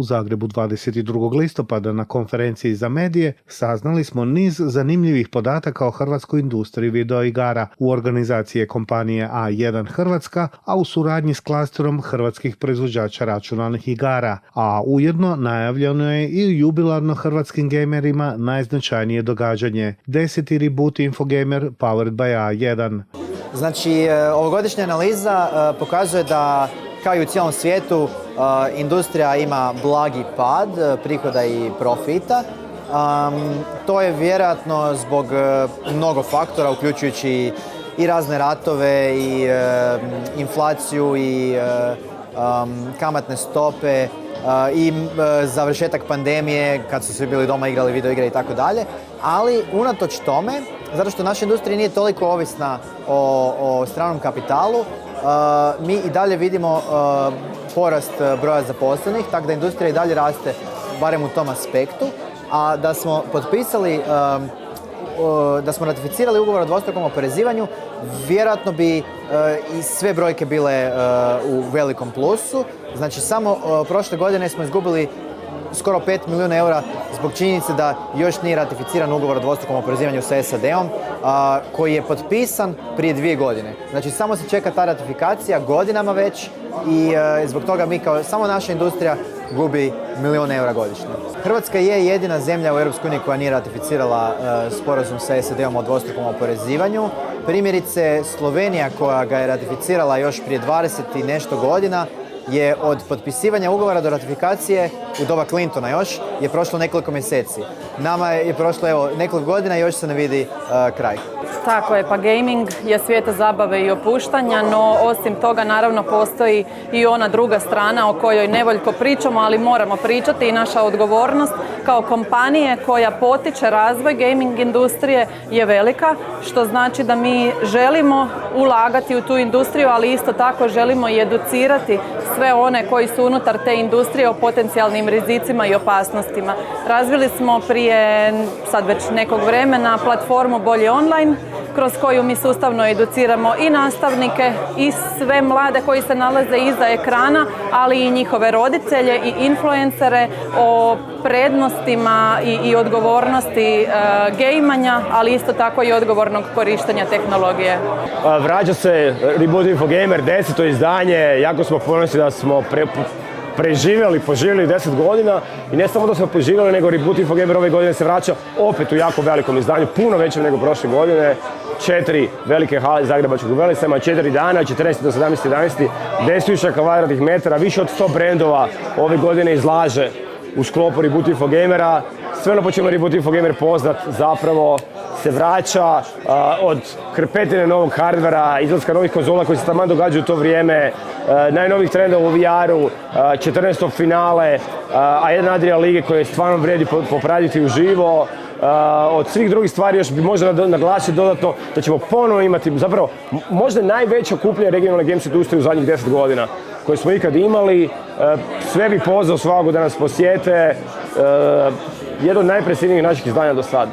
U Zagrebu 22. listopada na konferenciji za medije saznali smo niz zanimljivih podataka o hrvatskoj industriji videoigara u organizaciji kompanije A1 Hrvatska, a u suradnji s klasterom hrvatskih proizvođača računalnih igara, a ujedno najavljeno je i jubilarno hrvatskim gamerima najznačajnije događanje, 10. reboot Infogamer powered by A1. Znači, ovogodišnja analiza pokazuje da, kao i u cijelom svijetu, industrija ima blagi pad prihoda i profita. To je vjerojatno zbog mnogo faktora, uključujući i razne ratove, i inflaciju, i kamatne stope, i završetak pandemije kad su svi bili doma, igrali video igre i tako dalje. Ali unatoč tome, zato što naša industrija nije toliko ovisna o stranom kapitalu, mi i dalje vidimo porast broja zaposlenih, tako da industrija i dalje raste, barem u tom aspektu. A da smo potpisali, da smo ratificirali ugovor o dvostrukom oporezivanju, vjerojatno bi i sve brojke bile u velikom plusu. Znači, samo prošle godine smo izgubili skoro 5 milijuna eura zbog činjenice da još nije ratificiran ugovor o dvostrukom oporezivanju sa SAD-om, koji je potpisan prije 2 godine. Znači, samo se čeka ta ratifikacija godinama već i zbog toga mi samo naša industrija gubi milijun eura godišnje. Hrvatska je jedina zemlja u EU koja nije ratificirala sporazum sa SAD-om o dvostrukom oporezivanju. Primjerice, Slovenija, koja ga je ratificirala još prije 20 i nešto godina, je od potpisivanja ugovora do ratifikacije u doba Clintona još je prošlo nekoliko mjeseci. Nama je prošlo nekoliko godina i još se ne vidi kraj. Tako je, pa gaming je svijeta zabave i opuštanja, no osim toga naravno postoji i ona druga strana o kojoj nevoljko pričamo, ali moramo pričati, i naša odgovornost kao kompanije koja potiče razvoj gaming industrije je velika, što znači da mi želimo ulagati u tu industriju, ali isto tako želimo i educirati sve one koji su unutar te industrije o potencijalnim rizicima i opasnostima. Razvili smo prije sad već nekog vremena platformu Bolje online, kroz koju mi sustavno educiramo i nastavnike i sve mlade koji se nalaze iza ekrana, ali i njihove roditelje i influencere o prednostima i odgovornosti gejmanja, ali isto tako i odgovornog korištenja tehnologije. Vraća se Reboot Infogamer, 10. izdanje, jako smo ponosni da smo poživjeli 10 godina i ne samo da smo poživjeli, nego Reboot Infogamer ove godine se vraća opet u jako velikom izdanju, puno većem nego prošle godine. 4 velike hale Zagrebačkog Velesajma, 4 dana, 14. do 17. 10.000 kvadratnih metara, više od 100 brendova ove godine izlaže u sklopu Reboot Infogamera. Sve ono po čemu Reboot Infogamer poznat zapravo se vraća, od krpetine novog hardvera, izlaska novih konzola koji se taman događaju u to vrijeme, najnovih trendova u VR-u, 14. finale, A1 Adria lige koje stvarno vredi popratiti uživo. Od svih drugih stvari još bi možda naglasiti dodatno da ćemo ponovno imati zapravo možda najveće okupljanje regionalne games industrije u zadnjih 10 godina koje smo ikad imali. Sve bi pozvao svakog da nas posjete. Jedno od najimpresivnijih naših izdanja do sada.